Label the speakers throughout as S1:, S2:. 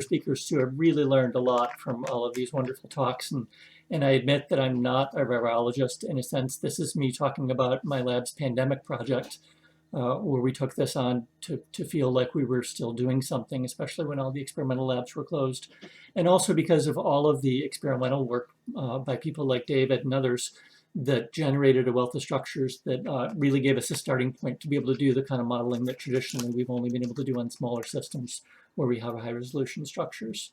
S1: speakers too. I've really learned a lot from all of these wonderful talks, and I admit that I'm not a virologist. In a sense, this is me talking about my lab's pandemic project, where we took this on to feel like we were still doing something, especially when all the experimental labs were closed. And also because of all of the experimental work by people like David and others that generated a wealth of structures that really gave us a starting point to be able to do the kind of modeling that traditionally we've only been able to do on smaller systems where we have high resolution structures.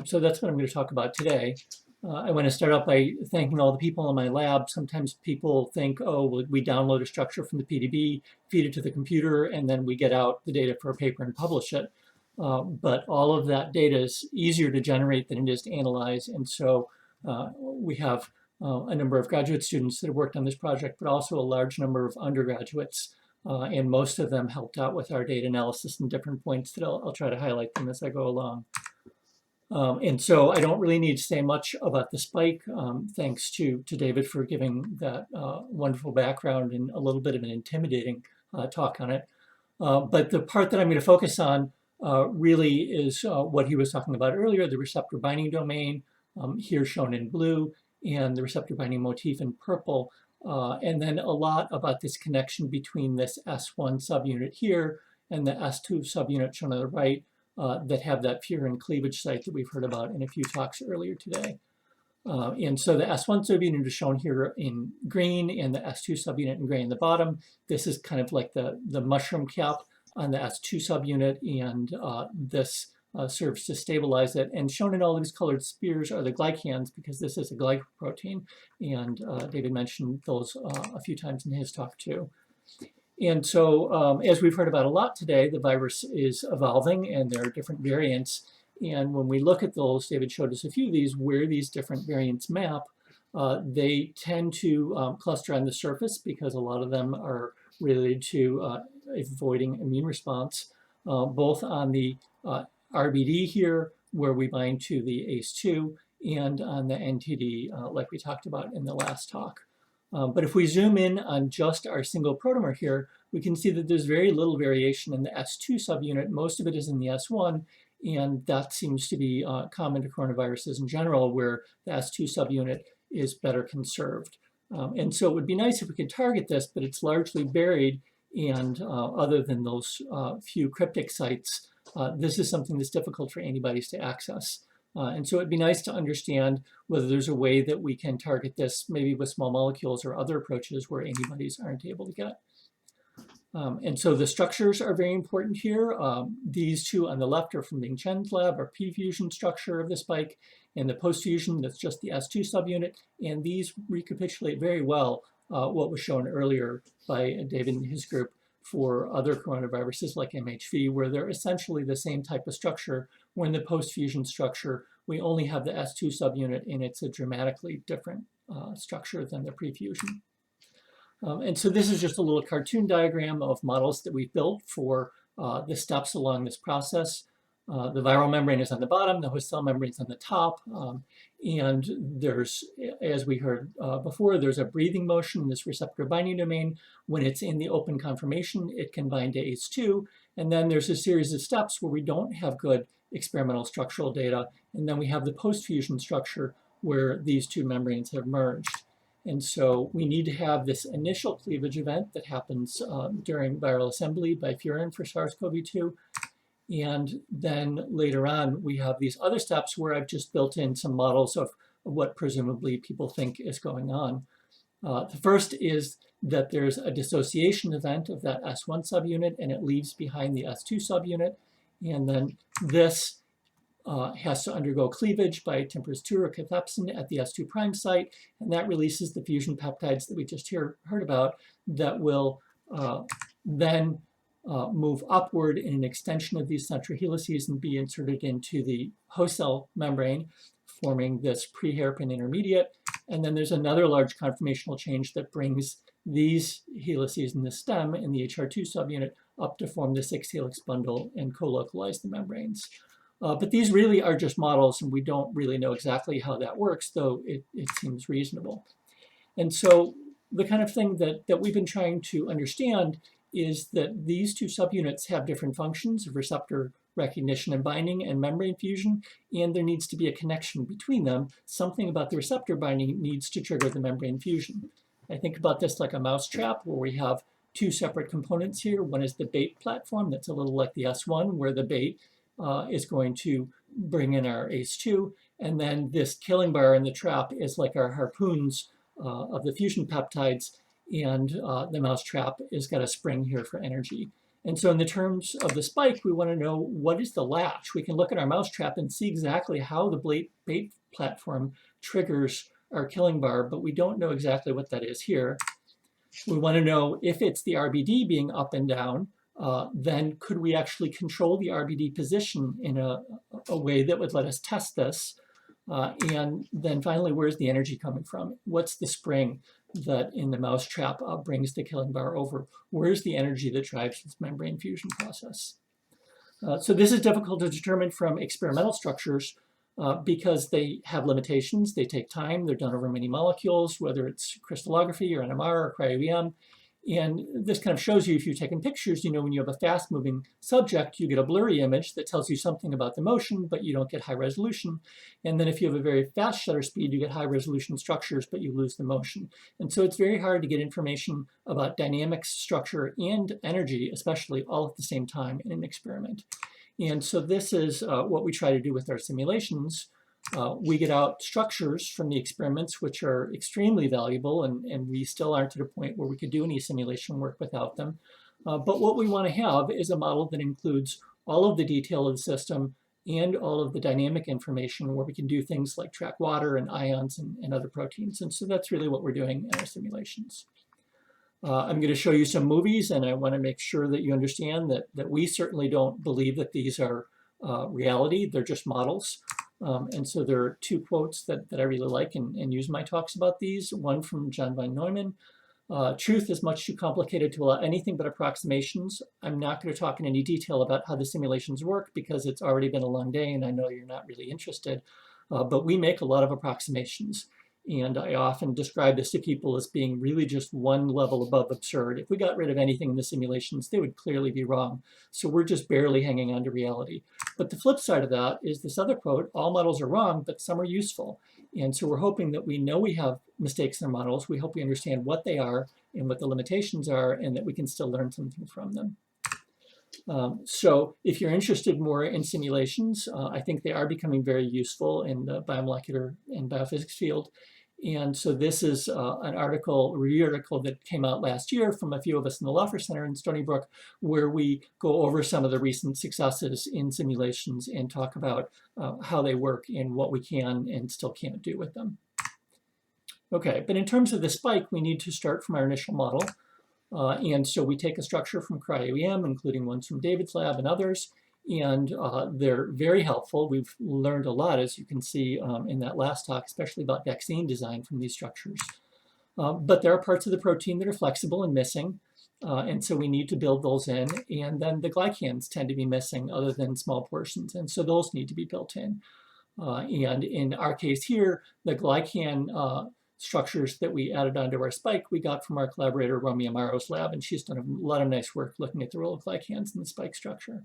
S1: So that's what I'm going to talk about today. I want to start out by thanking all the people in my lab. Sometimes people think, oh, well, we download a structure from the PDB, feed it to the computer, and then we get out the data for a paper and publish it. But all of that data is easier to generate than it is to analyze. And so we have a number of graduate students that have worked on this project, but also a large number of undergraduates. And most of them helped out with our data analysis in different points that I'll try to highlight them as I go along. And so I don't really need to say much about the spike. Thanks to David for giving that wonderful background and a little bit of an intimidating talk on it. But the part that I'm going to focus on really is what he was talking about earlier, the receptor binding domain, here shown in blue, and the receptor binding motif in purple. And then a lot about this connection between this S1 subunit here and the S2 subunit shown on the right, that have that furin cleavage site that we've heard about in a few talks earlier today. And so the S1 subunit is shown here in green and the S2 subunit in gray in the bottom. This is kind of like the mushroom cap on the S2 subunit, and this serves to stabilize it. And shown in all these colored spheres are the glycans, because this is a glycoprotein. And David mentioned those a few times in his talk too. And so, as we've heard about a lot today, the virus is evolving and there are different variants. And when we look at those, David showed us a few of these, where these different variants map. They tend to cluster on the surface because a lot of them are related to avoiding immune response, both on the RBD here, where we bind to the ACE2, and on the NTD, like we talked about in the last talk. But if we zoom in on just our single protomer here, we can see that there's very little variation in the S2 subunit. Most of it is in the S1, and that seems to be common to coronaviruses in general, where the S2 subunit is better conserved. And so it would be nice if we could target this, but it's largely buried, and other than those few cryptic sites, this is something that's difficult for antibodies to access. And so it'd be nice to understand whether there's a way that we can target this, maybe with small molecules or other approaches where antibodies aren't able to get. And so the structures are very important here. These two on the left are from Ming Chen's lab, our P-fusion structure of the spike, and the post-fusion, that's just the S2 subunit. And these recapitulate very well what was shown earlier by David and his group for other coronaviruses like MHV, where they're essentially the same type of structure. Where in the post-fusion structure, we only have the S2 subunit, and it's a dramatically different structure than the pre-fusion. And so this is just a little cartoon diagram of models that we've built for the steps along this process. The viral membrane is on the bottom, the host cell membrane is on the top, and there's, as we heard before, there's a breathing motion in this receptor binding domain. When it's in the open conformation, it can bind to ACE2, and then there's a series of steps where we don't have good experimental structural data, and then we have the post-fusion structure where these two membranes have merged. And so we need to have this initial cleavage event that happens during viral assembly by furin for SARS-CoV-2. And then later on, we have these other steps where I've just built in some models of what presumably people think is going on. The first is that there's a dissociation event of that S1 subunit, and it leaves behind the S2 subunit. And then this has to undergo cleavage by TMPRSS2 or cathepsin at the S2' site, and that releases the fusion peptides that we just heard about that will then move upward in an extension of these central helices and be inserted into the host cell membrane, forming this pre-hairpin intermediate. And then there's another large conformational change that brings these helices in the stem in the HR2 subunit up to form the 6-helix bundle and co-localize the membranes. But these really are just models, and we don't really know exactly how that works, though it seems reasonable. And so the kind of thing that we've been trying to understand is that these two subunits have different functions of receptor recognition and binding and membrane fusion, and there needs to be a connection between them. Something about the receptor binding needs to trigger the membrane fusion. I think about this like a mousetrap, where we have two separate components here. One is the bait platform that's a little like the S1, where the bait is going to bring in our ACE2, and then this killing bar in the trap is like our harpoons of the fusion peptides, and the mousetrap has got a spring here for energy. And so in the terms of the spike, we want to know what is the latch. We can look at our mousetrap and see exactly how the bait platform triggers our killing bar, but we don't know exactly what that is here. We want to know if it's the RBD being up and down, then could we actually control the RBD position in a way that would let us test this? And then finally, where's the energy coming from? What's the spring that in the mousetrap brings the killing bar over? Where's the energy that drives this membrane fusion process? So this is difficult to determine from experimental structures because they have limitations. They take time. They're done over many molecules, whether it's crystallography or NMR or cryo-EM. And this kind of shows you, if you've taken pictures, you know, when you have a fast-moving subject, you get a blurry image that tells you something about the motion, but you don't get high resolution. And then if you have a very fast shutter speed, you get high-resolution structures, but you lose the motion. And so it's very hard to get information about dynamics, structure, and energy, especially all at the same time in an experiment. And so this is what we try to do with our simulations. We get out structures from the experiments, which are extremely valuable, and we still aren't at a point where we could do any simulation work without them. But what we want to have is a model that includes all of the detail of the system and all of the dynamic information, where we can do things like track water and ions and other proteins. And so that's really what we're doing in our simulations. I'm going to show you some movies, and I want to make sure that you understand that we certainly don't believe that these are reality. They're just models. And so there are two quotes that I really like and use in my talks about these. One from John von Neumann. Truth is much too complicated to allow anything but approximations. I'm not going to talk in any detail about how the simulations work because it's already been a long day and I know you're not really interested. But we make a lot of approximations. And I often describe this to people as being really just one level above absurd. If we got rid of anything in the simulations, they would clearly be wrong. So we're just barely hanging on to reality. But the flip side of that is this other quote: all models are wrong, but some are useful. And so we're hoping that we know we have mistakes in our models. We hope we understand what they are and what the limitations are, and that we can still learn something from them. So if you're interested more in simulations, I think they are becoming very useful in the biomolecular and biophysics field. And so this is an article, a review article that came out last year from a few of us in the Laufer Center in Stony Brook, where we go over some of the recent successes in simulations and talk about how they work and what we can and still can't do with them. Okay, but in terms of the spike, we need to start from our initial model. And so we take a structure from cryo-EM, including ones from David's lab and others, and they're very helpful. We've learned a lot, as you can see in that last talk, especially about vaccine design from these structures. But there are parts of the protein that are flexible and missing, and so we need to build those in. And then the glycans tend to be missing other than small portions, and so those need to be built in. And in our case here, the glycan structures that we added onto our spike, we got from our collaborator, Romy Amaro's lab, and she's done a lot of nice work looking at the role of glycans in the spike structure.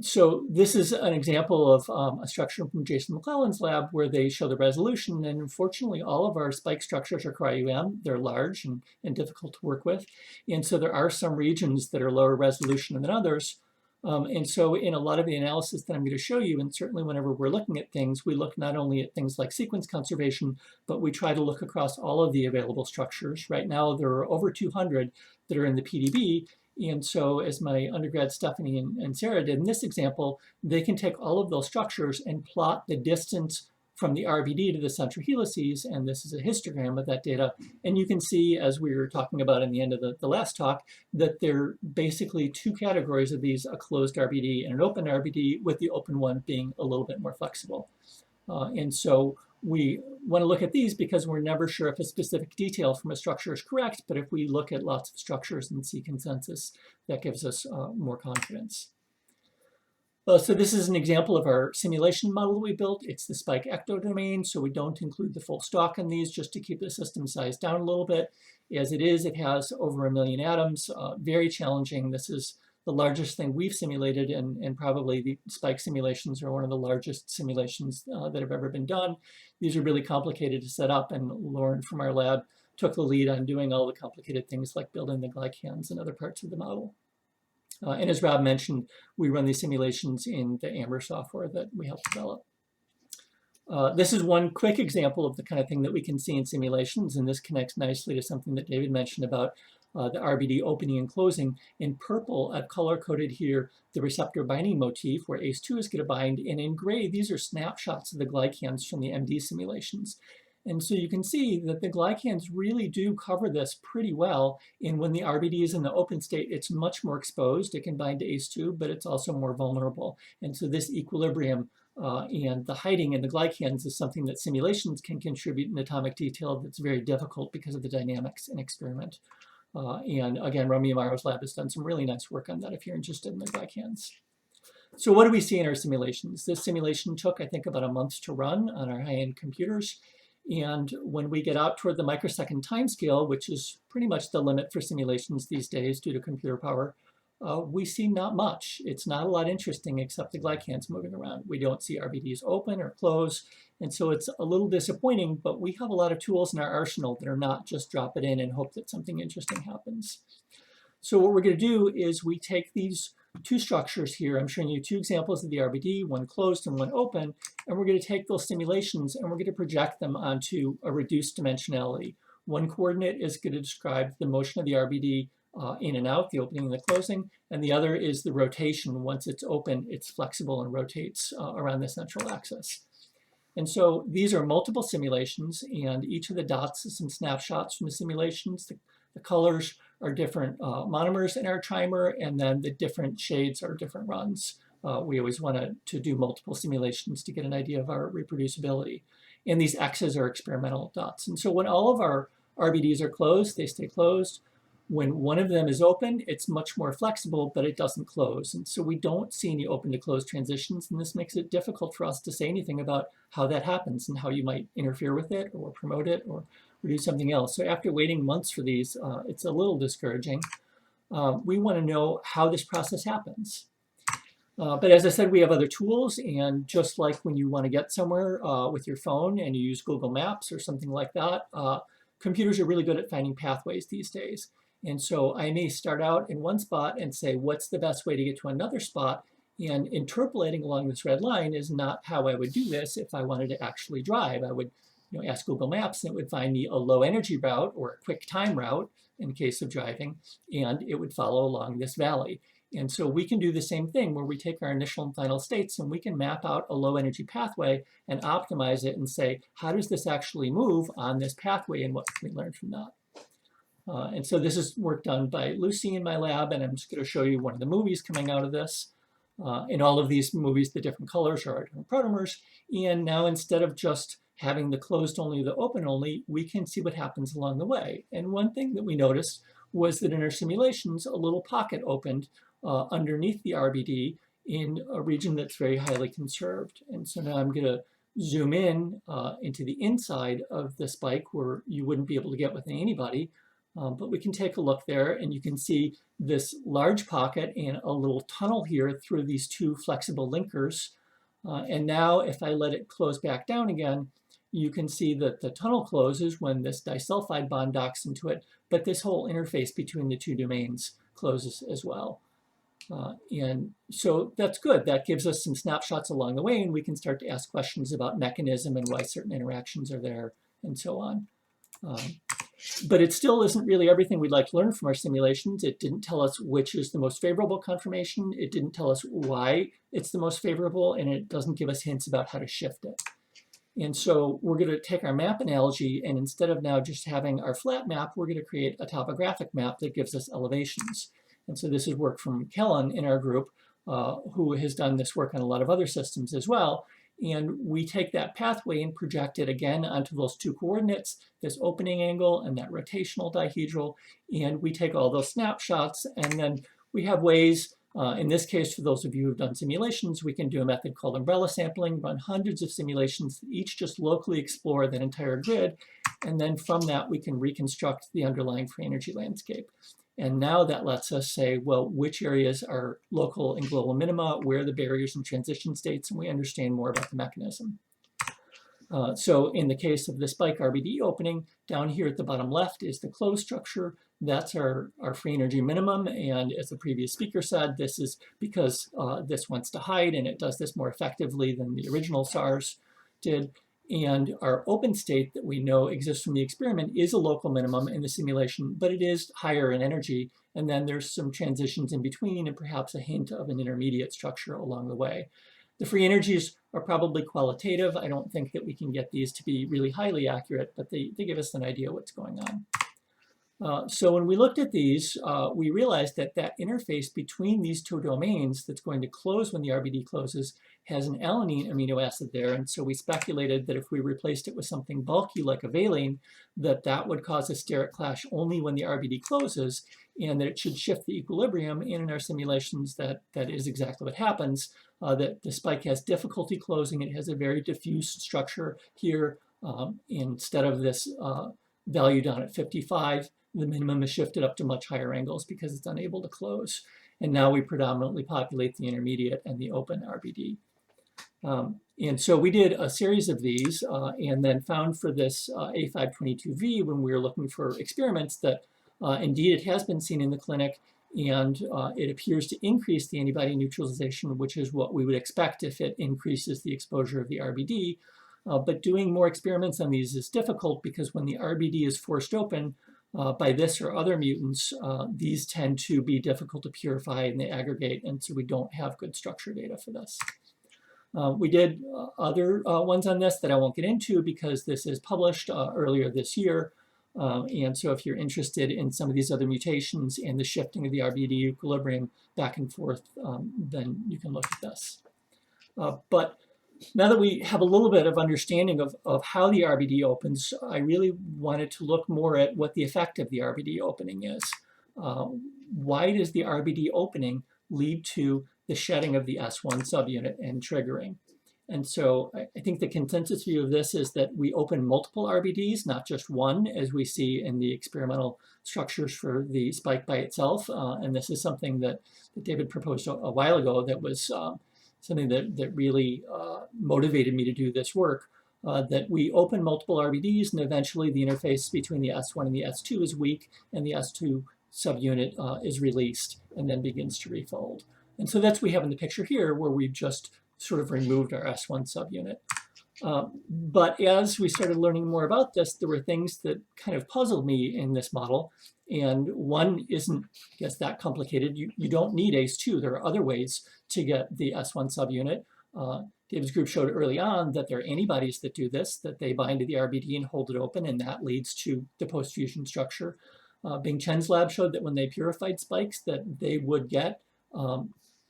S1: So this is an example of a structure from Jason McClellan's lab where they show the resolution, and unfortunately all of our spike structures are cryo-EM. They're large and difficult to work with, and so there are some regions that are lower resolution than others. And so in a lot of the analysis that I'm going to show you, and certainly whenever we're looking at things, we look not only at things like sequence conservation, but we try to look across all of the available structures. Right now, there are over 200 that are in the PDB. And so as my undergrad Stephanie and Sarah did in this example, they can take all of those structures and plot the distance from the RBD to the central helices, and this is a histogram of that data. And you can see, as we were talking about in the end of the last talk, that there are basically two categories of these: a closed RBD and an open RBD, with the open one being a little bit more flexible. And so we want to look at these because we're never sure if a specific detail from a structure is correct, but if we look at lots of structures and see consensus, that gives us more confidence. So this is an example of our simulation model that we built. It's the spike ectodomain, so we don't include the full stalk in these just to keep the system size down a little bit. As it is, it has over 1 million atoms, very challenging. This is the largest thing we've simulated, and probably the spike simulations are one of the largest simulations that have ever been done. These are really complicated to set up, and Lauren from our lab took the lead on doing all the complicated things like building the glycans and other parts of the model. And as Rob mentioned, we run these simulations in the AMBER software that we helped develop. This is one quick example of the kind of thing that we can see in simulations, and this connects nicely to something that David mentioned about the RBD opening and closing. In purple, I've color-coded here the receptor binding motif where ACE2 is going to bind, and in gray, these are snapshots of the glycans from the MD simulations. And so you can see that the glycans really do cover this pretty well, and when the RBD is in the open state, it's much more exposed. It can bind to ACE2, but it's also more vulnerable. And so this equilibrium and the hiding in the glycans is something that simulations can contribute in atomic detail that's very difficult because of the dynamics in experiment. And again, Romy Amaro's lab has done some really nice work on that if you're interested in the glycans. So what do we see in our simulations? This simulation took, I think, about a month to run on our high-end computers. And when we get out toward the microsecond timescale, which is pretty much the limit for simulations these days due to computer power, we see not much. It's not a lot interesting except the glycans moving around. We don't see RBDs open or close. And so it's a little disappointing, but we have a lot of tools in our arsenal that are not just drop it in and hope that something interesting happens. So what we're going to do is we take these two structures here. I'm showing you two examples of the RBD, one closed and one open. And we're going to take those simulations and we're going to project them onto a reduced dimensionality. One coordinate is going to describe the motion of the RBD in and out, the opening and the closing, and the other is the rotation. Once it's open, it's flexible and rotates around the central axis. And so these are multiple simulations, and each of the dots is some snapshots from the simulations. The colors are different monomers in our trimer, and then the different shades are different runs. We always want to do multiple simulations to get an idea of our reproducibility. And these X's are experimental dots. And so when all of our RBDs are closed, they stay closed. When one of them is open, it's much more flexible, but it doesn't close. And so we don't see any open to close transitions, and this makes it difficult for us to say anything about how that happens and how you might interfere with it or promote it or do something else. So after waiting months for these, it's a little discouraging. We want to know how this process happens. But as I said, we have other tools, and just like when you want to get somewhere with your phone and you use Google Maps or something like that, computers are really good at finding pathways these days. And so I may start out in one spot and say, what's the best way to get to another spot? And interpolating along this red line is not how I would do this if I wanted to actually drive. I would ask Google Maps, and it would find me a low energy route or a quick time route in case of driving, and it would follow along this valley. And so we can do the same thing where we take our initial and final states and we can map out a low energy pathway and optimize it and say, how does this actually move on this pathway and what can we learn from that? And so this is work done by Lucy in my lab, and I'm just going to show you one of the movies coming out of this. In all of these movies, the different colors are different protomers. And now instead of just having the closed only, the open only, we can see what happens along the way. And one thing that we noticed was that in our simulations, a little pocket opened underneath the RBD in a region that's very highly conserved. And so now I'm going to zoom in into the inside of the spike where you wouldn't be able to get with anybody. But we can take a look there, and you can see this large pocket and a little tunnel here through these two flexible linkers. And now if I let it close back down again, you can see that the tunnel closes when this disulfide bond docks into it, but this whole interface between the two domains closes as well. And so that's good. That gives us some snapshots along the way, and we can start to ask questions about mechanism and why certain interactions are there and so on. But it still isn't really everything we'd like to learn from our simulations. It didn't tell us which is the most favorable conformation. It didn't tell us why it's the most favorable, and it doesn't give us hints about how to shift it. And so we're going to take our map analogy, and instead of now just having our flat map, we're going to create a topographic map that gives us elevations. And so this is work from Kellen in our group, who has done this work on a lot of other systems as well. And we take that pathway and project it again onto those two coordinates, this opening angle and that rotational dihedral. And we take all those snapshots, and then we have ways, in this case, for those of you who've done simulations, we can do a method called umbrella sampling, run hundreds of simulations, each just locally explore that entire grid. And then from that, we can reconstruct the underlying free energy landscape. And now that lets us say, well, which areas are local and global minima, where are the barriers and transition states, and we understand more about the mechanism. So in the case of the spike RBD opening, down here at the bottom left is the closed structure. That's our free energy minimum. And as the previous speaker said, this is because this wants to hide, and it does this more effectively than the original SARS did. And our open state that we know exists from the experiment is a local minimum in the simulation, but it is higher in energy. And then there's some transitions in between and perhaps a hint of an intermediate structure along the way. The free energies are probably qualitative. I don't think that we can get these to be really highly accurate, but they give us an idea what's going on. So when we looked at these, we realized that that interface between these two domains that's going to close when the RBD closes has an alanine amino acid there. And so we speculated that if we replaced it with something bulky like a valine, that would cause a steric clash only when the RBD closes, and that it should shift the equilibrium. And in our simulations, that is exactly what happens. That the spike has difficulty closing. It has a very diffuse structure here. Instead of this value down at 55, the minimum is shifted up to much higher angles because it's unable to close. And now we predominantly populate the intermediate and the open RBD. And so we did a series of these and then found for this A522V, when we were looking for experiments, that indeed it has been seen in the clinic, and it appears to increase the antibody neutralization, which is what we would expect if it increases the exposure of the RBD. But doing more experiments on these is difficult because when the RBD is forced open by this or other mutants, these tend to be difficult to purify and they aggregate, and so we don't have good structure data for this. We did other ones on this that I won't get into because this is published earlier this year. And so if you're interested in some of these other mutations and the shifting of the RBD equilibrium back and forth, then you can look at this. But now that we have a little bit of understanding of how the RBD opens, I really wanted to look more at what the effect of the RBD opening is. Why does the RBD opening lead to the shedding of the S1 subunit and triggering? And so I think the consensus view of this is that we open multiple RBDs, not just one, as we see in the experimental structures for the spike by itself. And this is something that David proposed a while ago that was something that really motivated me to do this work, that we open multiple RBDs and eventually the interface between the S1 and the S2 is weak and the S2 subunit is released and then begins to refold. And so that's what we have in the picture here, where we've just sort of removed our S1 subunit. But as we started learning more about this, there were things that kind of puzzled me in this model. And one isn't, I guess, that complicated. You don't need ACE2. There are other ways to get the S1 subunit. David's group showed early on that there are antibodies that do this, that they bind to the RBD and hold it open, and that leads to the post-fusion structure. Bing Chen's lab showed that when they purified spikes, that they would get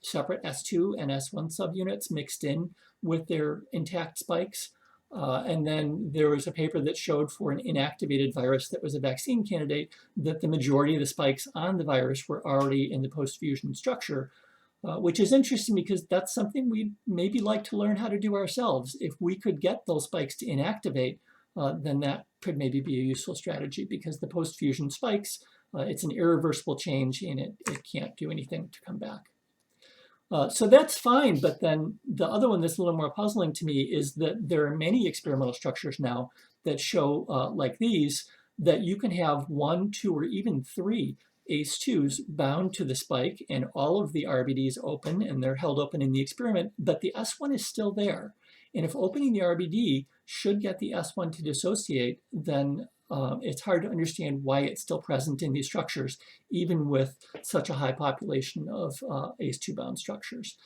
S1: separate S2 and S1 subunits mixed in with their intact spikes. And then there was a paper that showed for an inactivated virus that was a vaccine candidate that the majority of the spikes on the virus were already in the post-fusion structure, which is interesting because that's something we'd maybe like to learn how to do ourselves. If we could get those spikes to inactivate, then that could maybe be a useful strategy, because the post-fusion spikes, it's an irreversible change and it can't do anything to come back. So that's fine, but then the other one that's a little more puzzling to me is that there are many experimental structures now that show, like these, that you can have 1, 2, or even 3 ACE2s bound to the spike and all of the RBDs open and they're held open in the experiment, but the S1 is still there. And if opening the RBD should get the S1 to dissociate, then it's hard to understand why it's still present in these structures, even with such a high population of ACE2 bound structures.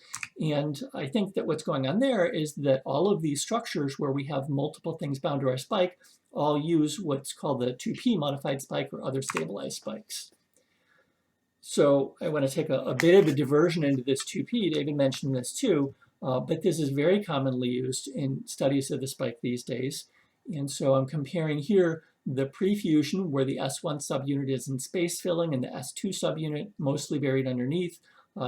S1: And I think that what's going on there is that all of these structures where we have multiple things bound to our spike all use what's called the 2P modified spike or other stabilized spikes. So I want to take a bit of a diversion into this 2P. David mentioned this too, but this is very commonly used in studies of the spike these days. And so I'm comparing here the pre-fusion, where the S1 subunit is in space filling and the S2 subunit mostly buried underneath,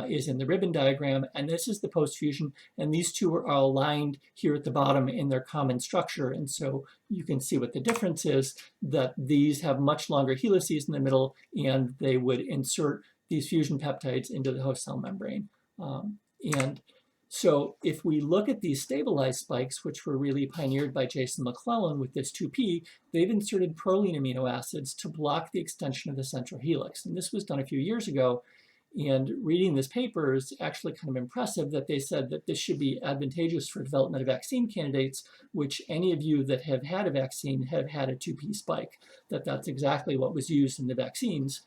S1: is in the ribbon diagram, and this is the post-fusion, and these two are all aligned here at the bottom in their common structure. And so you can see what the difference is, that these have much longer helices in the middle, and they would insert these fusion peptides into the host cell membrane. And so if we look at these stabilized spikes, which were really pioneered by Jason McClellan with this 2P, they've inserted proline amino acids to block the extension of the central helix. And this was done a few years ago. And reading this paper is actually kind of impressive that they said that this should be advantageous for development of vaccine candidates, which any of you that have had a vaccine have had a 2P spike, that's exactly what was used in the vaccines.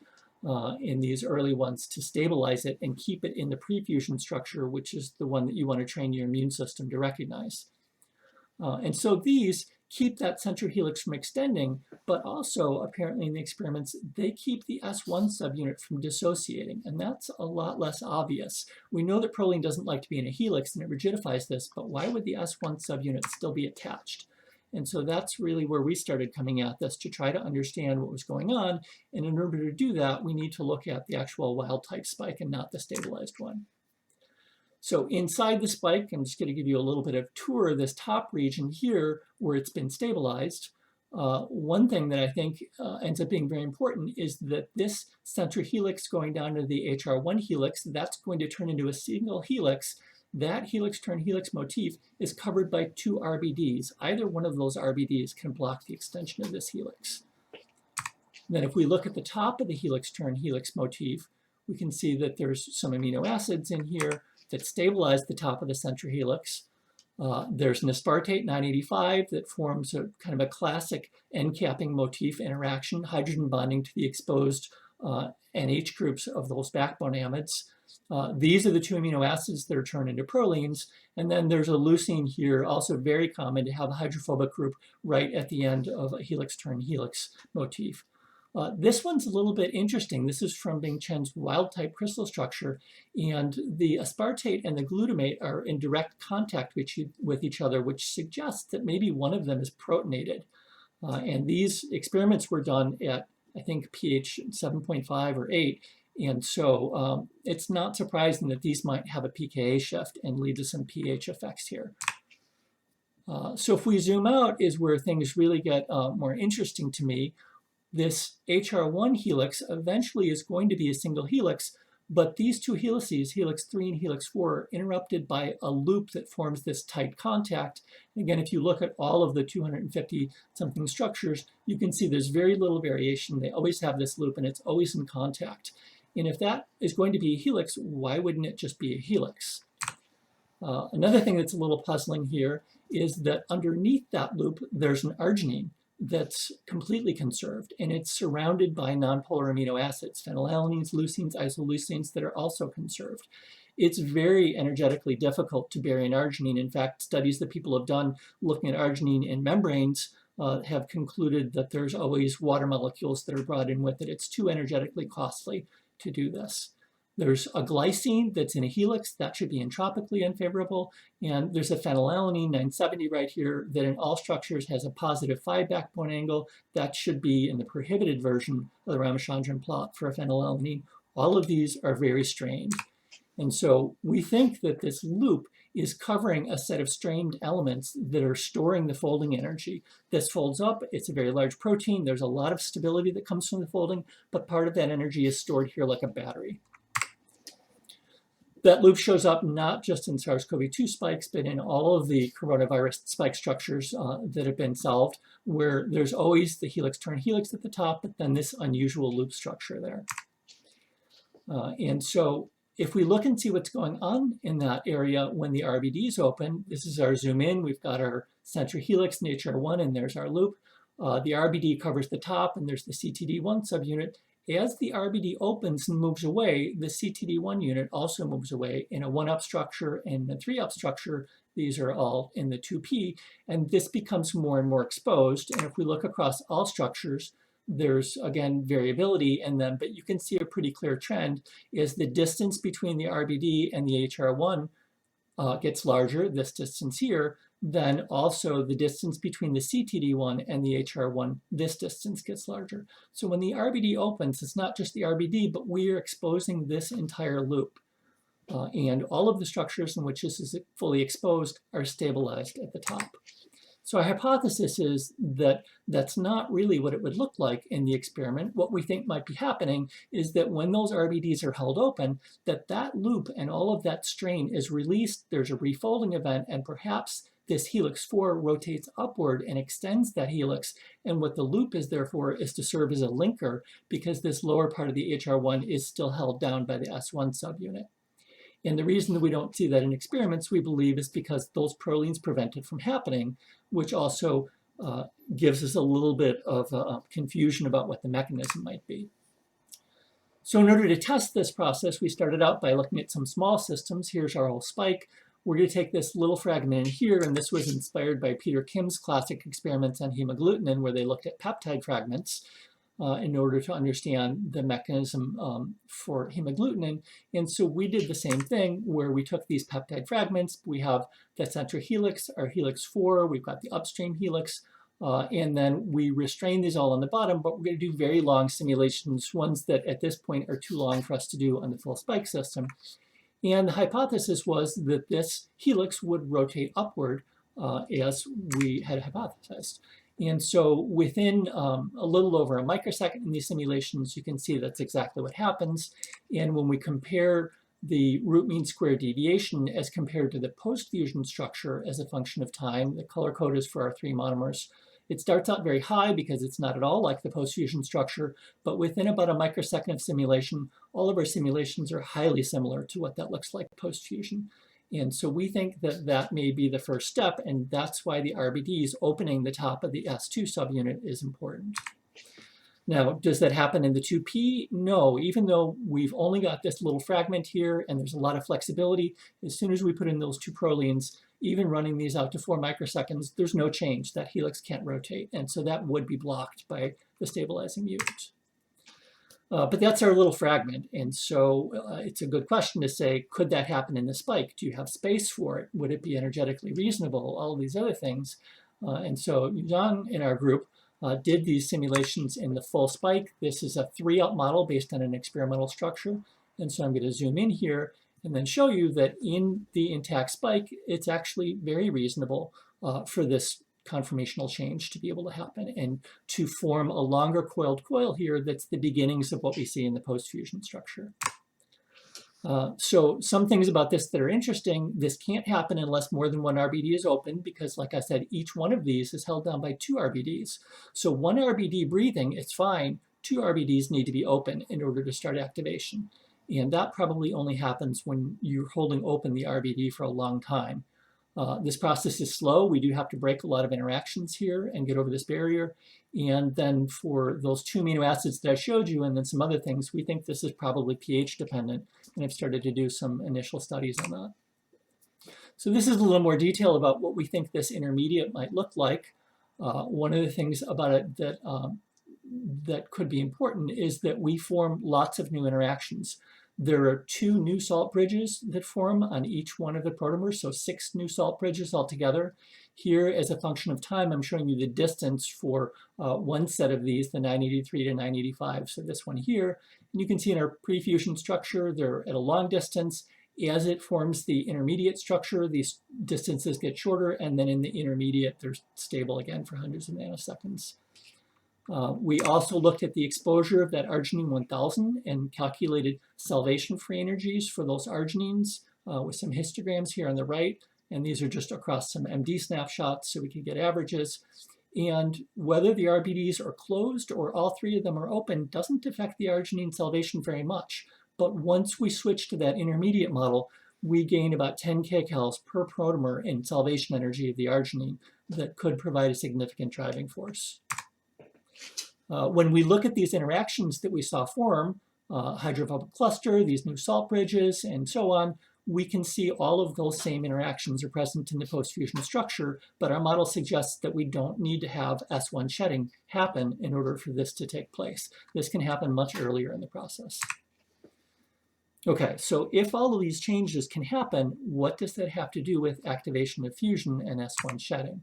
S1: In these early ones to stabilize it and keep it in the prefusion structure, which is the one that you want to train your immune system to recognize. And so these keep that central helix from extending, but also apparently in the experiments, they keep the S1 subunit from dissociating, and that's a lot less obvious. We know that proline doesn't like to be in a helix and it rigidifies this, but why would the S1 subunit still be attached? And so that's really where we started coming at this to try to understand what was going on. And in order to do that, we need to look at the actual wild type spike and not the stabilized one. So inside the spike, I'm just going to give you a little bit of tour of this top region here where it's been stabilized. One thing that I think ends up being very important is that this central helix going down to the HR1 helix, that's going to turn into a single helix. That helix-turn-helix motif is covered by two RBDs. Either one of those RBDs can block the extension of this helix. Then if we look at the top of the helix-turn-helix motif, we can see that there's some amino acids in here that stabilize the top of the central helix. There's an aspartate 985 that forms a kind of a classic end-capping motif interaction, hydrogen bonding to the exposed NH groups of those backbone amides. These are the two amino acids that are turned into prolines, and then there's a leucine here, also very common to have a hydrophobic group right at the end of a helix-turn-helix motif. This one's a little bit interesting. This is from Bing Chen's wild-type crystal structure, and the aspartate and the glutamate are in direct contact with each other, which suggests that maybe one of them is protonated. And these experiments were done at, I think, pH 7.5 or 8, and so it's not surprising that these might have a pKa shift and lead to some pH effects here. So if we zoom out is where things really get more interesting to me. This HR1 helix eventually is going to be a single helix, but these two helices, helix 3 and helix 4, are interrupted by a loop that forms this tight contact. Again, if you look at all of the 250-something structures, you can see there's very little variation. They always have this loop, and it's always in contact. And if that is going to be a helix, why wouldn't it just be a helix? Another thing that's a little puzzling here is that underneath that loop, there's an arginine that's completely conserved, and it's surrounded by nonpolar amino acids, phenylalanines, leucines, isoleucines that are also conserved. It's very energetically difficult to bury an arginine. In fact, studies that people have done looking at arginine in membranes have concluded that there's always water molecules that are brought in with it. It's too energetically costly to do this. There's a glycine that's in a helix that should be entropically unfavorable, and there's a phenylalanine 970 right here that in all structures has a positive 5 backbone angle. That should be in the prohibited version of the Ramachandran plot for a phenylalanine. All of these are very strained. And so we think that this loop is covering a set of strained elements that are storing the folding energy. This folds up, it's a very large protein, there's a lot of stability that comes from the folding, but part of that energy is stored here like a battery. That loop shows up not just in SARS-CoV-2 spikes, but in all of the coronavirus spike structures that have been solved, where there's always the helix-turn-helix at the top, but then this unusual loop structure there. And so if we look and see what's going on in that area when the RBDs open, this is our zoom in. We've got our central helix in HR1, and there's our loop. The RBD covers the top, and there's the CTD1 subunit. As the RBD opens and moves away, the CTD1 unit also moves away in a 1-up structure and a 3-up structure. These are all in the 2P, and this becomes more and more exposed. And if we look across all structures, there's, again, variability in them, but you can see a pretty clear trend is the distance between the RBD and the HR1 gets larger, this distance here, then also the distance between the CTD1 and the HR1, this distance gets larger. So when the RBD opens, it's not just the RBD, but we are exposing this entire loop. and all of the structures in which this is fully exposed are stabilized at the top. So our hypothesis is that that's not really what it would look like in the experiment. What we think might be happening is that when those RBDs are held open, that loop and all of that strain is released, there's a refolding event, and perhaps this helix 4 rotates upward and extends that helix. And what the loop is there for is to serve as a linker, because this lower part of the HR1 is still held down by the S1 subunit. And the reason that we don't see that in experiments, we believe, is because those prolines prevent it from happening, which also gives us a little bit of confusion about what the mechanism might be. So in order to test this process, we started out by looking at some small systems. Here's our whole spike. We're going to take this little fragment in here, and this was inspired by Peter Kim's classic experiments on hemagglutinin, where they looked at peptide fragments in order to understand the mechanism for hemagglutinin. And so we did the same thing where we took these peptide fragments. We have the central helix, our helix 4, we've got the upstream helix, and then we restrain these all on the bottom, but we're going to do very long simulations, ones that at this point are too long for us to do on the full spike system. And the hypothesis was that this helix would rotate upward as we had hypothesized. And so within a little over a microsecond in these simulations, you can see that's exactly what happens. And when we compare the root mean square deviation as compared to the post-fusion structure as a function of time, the color code is for our 3 monomers. It starts out very high because it's not at all like the post-fusion structure, but within about a microsecond of simulation, all of our simulations are highly similar to what that looks like post-fusion. And so we think that that may be the first step, and that's why the RBDs opening the top of the S2 subunit is important. Now, does that happen in the 2P? No, even though we've only got this little fragment here and there's a lot of flexibility, as soon as we put in those 2 prolines, even running these out to 4 microseconds, there's no change. That helix can't rotate, and so that would be blocked by the stabilizing mutant. But that's our little fragment, and so it's a good question to say, could that happen in the spike? Do you have space for it? Would it be energetically reasonable? All of these other things. And so Zhang in our group did these simulations in the full spike. This is a 3-up model based on an experimental structure. And so I'm going to zoom in here and then show you that in the intact spike, it's actually very reasonable for this conformational change to be able to happen and to form a longer coiled coil here that's the beginnings of what we see in the post-fusion structure. So some things about this that are interesting: this can't happen unless more than 1 RBD is open, because like I said, each one of these is held down by 2 RBDs. So 1 RBD breathing, it's fine. 2 RBDs need to be open in order to start activation. And that probably only happens when you're holding open the RBD for a long time. This process is slow. We do have to break a lot of interactions here and get over this barrier. And then for those 2 amino acids that I showed you, and then some other things, we think this is probably pH dependent, and I've started to do some initial studies on that. So this is a little more detail about what we think this intermediate might look like. One of the things about it that, that could be important is that we form lots of new interactions. There are 2 new salt bridges that form on each one of the protomers, so 6 new salt bridges altogether. Here, as a function of time, I'm showing you the distance for one set of these, the 983 to 985, so this one here. And you can see in our pre-fusion structure, they're at a long distance. As it forms the intermediate structure, these distances get shorter, and then in the intermediate, they're stable again for hundreds of nanoseconds. We also looked at the exposure of that arginine 1000 and calculated salvation-free energies for those arginines with some histograms here on the right. And these are just across some MD snapshots so we can get averages. And whether the RBDs are closed or all 3 of them are open doesn't affect the arginine salvation very much. But once we switch to that intermediate model, we gain about 10 kcals per protomer in salvation energy of the arginine that could provide a significant driving force. When we look at these interactions that we saw form, hydrophobic cluster, these new salt bridges, and so on, we can see all of those same interactions are present in the post-fusion structure, but our model suggests that we don't need to have S1 shedding happen in order for this to take place. This can happen much earlier in the process. Okay, so if all of these changes can happen, what does that have to do with activation of fusion and S1 shedding?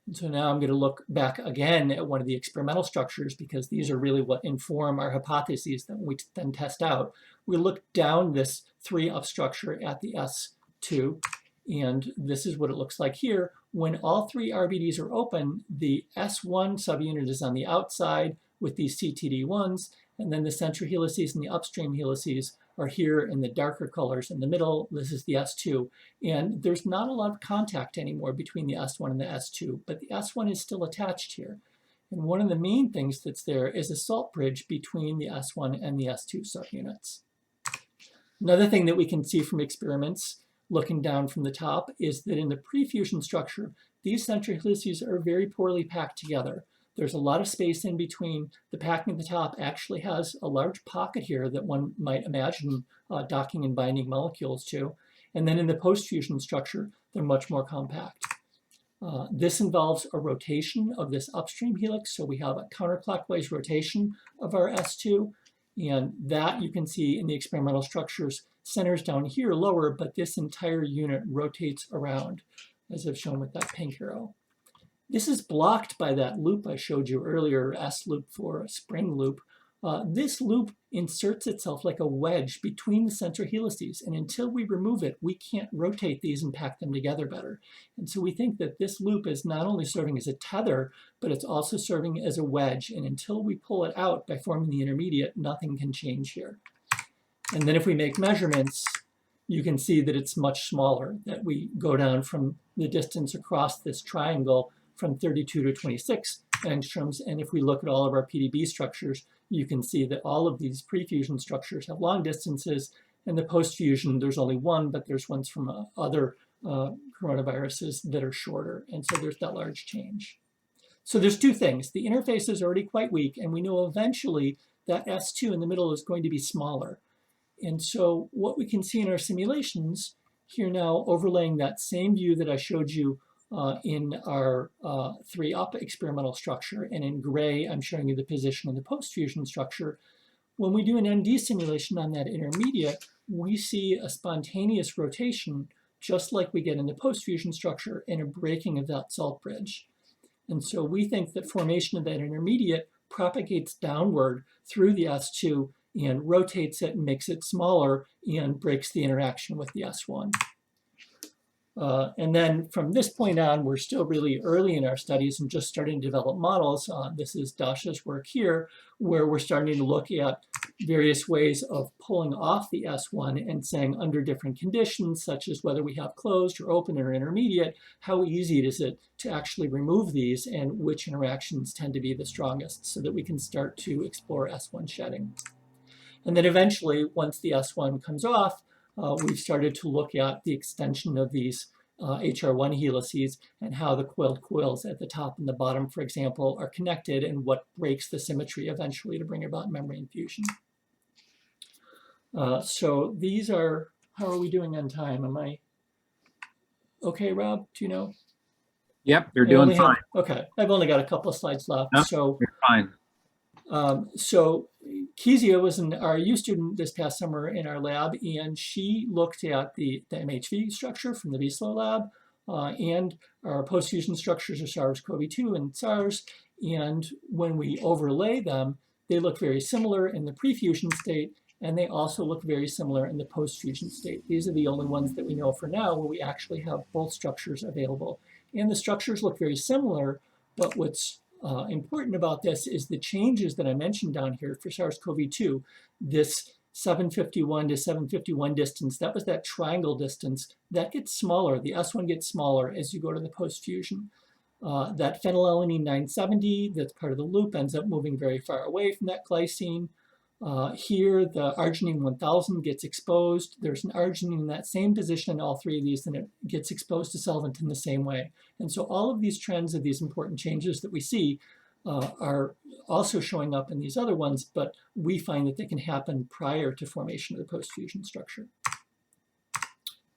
S1: And so now I'm going to look back again at one of the experimental structures, because these are really what inform our hypotheses that we then test out. We look down this 3-up structure at the S2, and this is what it looks like here. When all 3 RBDs are open, the S1 subunit is on the outside with these CTD1s, and then the central helices and the upstream helices are here in the darker colors in the middle. This is the S2. And there's not a lot of contact anymore between the S1 and the S2, but the S1 is still attached here. And one of the main things that's there is a salt bridge between the S1 and the S2 subunits. Another thing that we can see from experiments looking down from the top is that in the pre-fusion structure, these central helices are very poorly packed together. There's a lot of space in between. The packing at the top actually has a large pocket here that one might imagine docking and binding molecules to. And then in the post-fusion structure, they're much more compact. This involves a rotation of this upstream helix. So we have a counterclockwise rotation of our S2. And that you can see in the experimental structures centers down here lower, but this entire unit rotates around, as I've shown with that pink arrow. This is blocked by that loop I showed you earlier, S loop for a spring loop. This loop inserts itself like a wedge between the central helices, and until we remove it, we can't rotate these and pack them together better. And so we think that this loop is not only serving as a tether, but it's also serving as a wedge, and until we pull it out by forming the intermediate, nothing can change here. And then if we make measurements, you can see that it's much smaller, that we go down from the distance across this triangle from 32 to 26 angstroms. And if we look at all of our PDB structures, you can see that all of these pre-fusion structures have long distances, and the post-fusion, there's only one, but there's ones from other coronaviruses that are shorter. And so there's that large change. So there's two things. The interface is already quite weak, and we know eventually that S2 in the middle is going to be smaller. And so what we can see in our simulations here now, overlaying that same view that I showed you in our 3-up experimental structure, and in gray, I'm showing you the position of the post-fusion structure. When we do an ND simulation on that intermediate, we see a spontaneous rotation, just like we get in the post-fusion structure, and a breaking of that salt bridge. And so we think that formation of that intermediate propagates downward through the S2 and rotates it and makes it smaller and breaks the interaction with the S1. And then from this point on, we're still really early in our studies and just starting to develop models. This is Dasha's work here, where we're starting to look at various ways of pulling off the S1 and saying under different conditions, such as whether we have closed or open or intermediate, how easy is it to actually remove these and which interactions tend to be the strongest, so that we can start to explore S1 shedding. And then eventually, once the S1 comes off, we've started to look at the extension of these HR1 helices and how the coiled coils at the top and the bottom, for example, are connected, and what breaks the symmetry eventually to bring about membrane fusion. So these are, how are we doing on time? Am I okay, Rob? Do you know?
S2: Yep, you're doing fine.
S1: Okay, I've only got a couple of slides left.
S2: Nope,
S1: so
S2: you're fine.
S1: So Kezia was an RU student this past summer in our lab, and she looked at the MHV structure from the Wieslow lab and our post-fusion structures of SARS-CoV-2 and SARS. And when we overlay them, they look very similar in the pre-fusion state, and they also look very similar in the post-fusion state. These are the only ones that we know for now where we actually have both structures available. And the structures look very similar, but what's important about this is the changes that I mentioned down here for SARS-CoV-2. This 751 to 751 distance, that was that triangle distance, that gets smaller. The S1 gets smaller as you go to the post-fusion. That phenylalanine 970, that's part of the loop, ends up moving very far away from that glycine. Here, the arginine 1000 gets exposed. There's an arginine in that same position in all three of these, and it gets exposed to solvent in the same way. And so all of these trends of these important changes that we see are also showing up in these other ones, but we find that they can happen prior to formation of the post-fusion structure.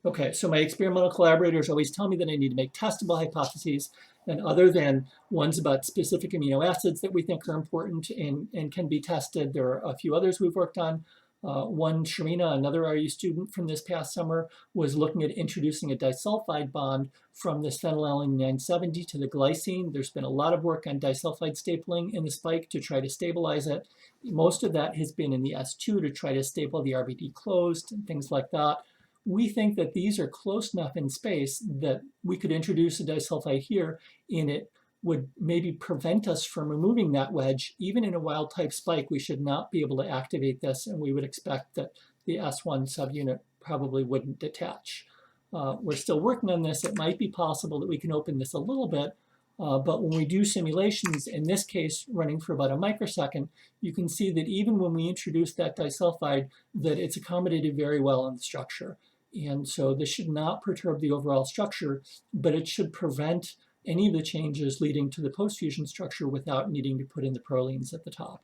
S1: Okay, so my experimental collaborators always tell me that I need to make testable hypotheses, and other than ones about specific amino acids that we think are important and can be tested, there are a few others we've worked on. One, Sharina, another RU student from this past summer, was looking at introducing a disulfide bond from this phenylalanine 970 to the glycine. There's been a lot of work on disulfide stapling in the spike to try to stabilize it. Most of that has been in the S2 to try to staple the RBD closed and things like that. We think that these are close enough in space that we could introduce a disulfide here, and it would maybe prevent us from removing that wedge. Even in a wild type spike, we should not be able to activate this, and we would expect that the S1 subunit probably wouldn't detach. We're still working on this. It might be possible that we can open this a little bit, but when we do simulations, in this case running for about a microsecond, you can see that even when we introduce that disulfide, that it's accommodated very well in the structure. And so this should not perturb the overall structure, but it should prevent any of the changes leading to the post-fusion structure without needing to put in the prolines at the top.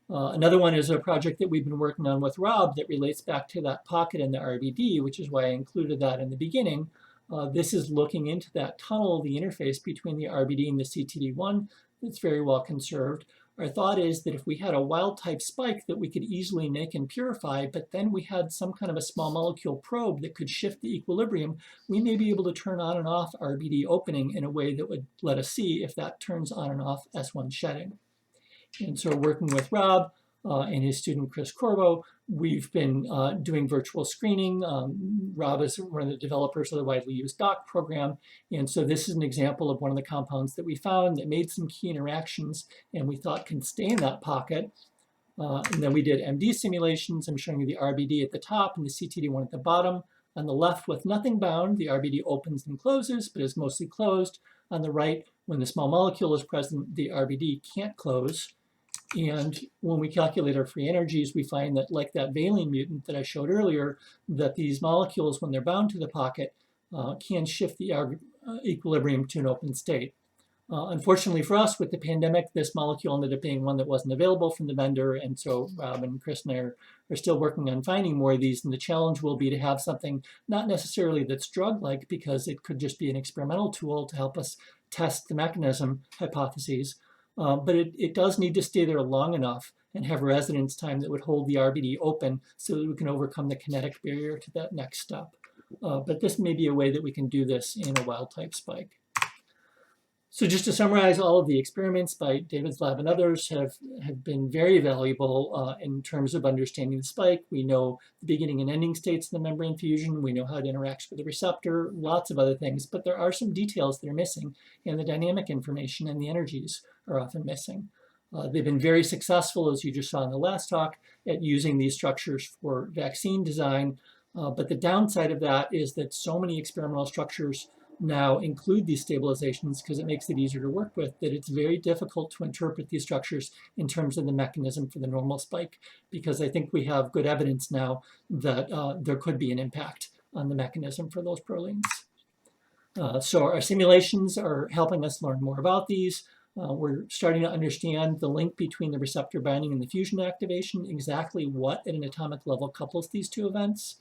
S1: Another one is a project that we've been working on with Rob that relates back to that pocket in the RBD, which is why I included that in the beginning. This is looking into that tunnel, the interface between the RBD and the CTD1 that's very well conserved. Our thought is that if we had a wild type spike that we could easily make and purify, but then we had some kind of a small molecule probe that could shift the equilibrium, we may be able to turn on and off RBD opening in a way that would let us see if that turns on and off S1 shedding. And so working with Rob and his student Chris Corbo, we've been doing virtual screening. Rob is one of the developers of the widely used DOC program. And so this is an example of one of the compounds that we found that made some key interactions and we thought can stay in that pocket. And then we did MD simulations. I'm showing you the RBD at the top and the CTD1 at the bottom. On the left, with nothing bound, the RBD opens and closes, but is mostly closed. On the right, when the small molecule is present, the RBD can't close. And when we calculate our free energies, we find that, like that valine mutant that I showed earlier, that these molecules, when they're bound to the pocket, can shift the equilibrium to an open state. Unfortunately for us, with the pandemic, this molecule ended up being one that wasn't available from the vendor, and so Rob and Chris and I are still working on finding more of these, and the challenge will be to have something not necessarily that's drug-like, because it could just be an experimental tool to help us test the mechanism hypotheses, but it does need to stay there long enough and have residence time that would hold the RBD open so that we can overcome the kinetic barrier to that next step. But this may be a way that we can do this in a wild type spike. So just to summarize, all of the experiments by David's lab and others have been very valuable in terms of understanding the spike. We know the beginning and ending states of the membrane fusion. We know how it interacts with the receptor, lots of other things, but there are some details that are missing, and the dynamic information and the energies are often missing. They've been very successful, as you just saw in the last talk, at using these structures for vaccine design. But the downside of that is that so many experimental structures now include these stabilizations because it makes it easier to work with, that it's very difficult to interpret these structures in terms of the mechanism for the normal spike, because I think we have good evidence now that there could be an impact on the mechanism for those prolines. So our simulations are helping us learn more about these. We're starting to understand the link between the receptor binding and the fusion activation, exactly what at an atomic level couples these two events.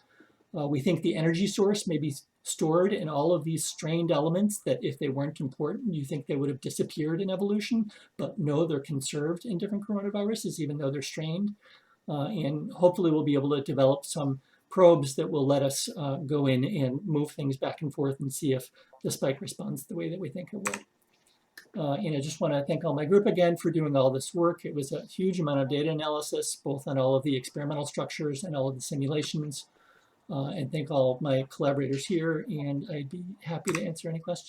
S1: We think the energy source may be stored in all of these strained elements that if they weren't important, you think they would have disappeared in evolution, but no, they're conserved in different coronaviruses, even though they're strained. And hopefully we'll be able to develop some probes that will let us go in and move things back and forth and see if the spike responds the way that we think it will. And I just want to thank all my group again for doing all this work. It was a huge amount of data analysis, both on all of the experimental structures and all of the simulations. And thank all of my collaborators here, and I'd be happy to answer any questions.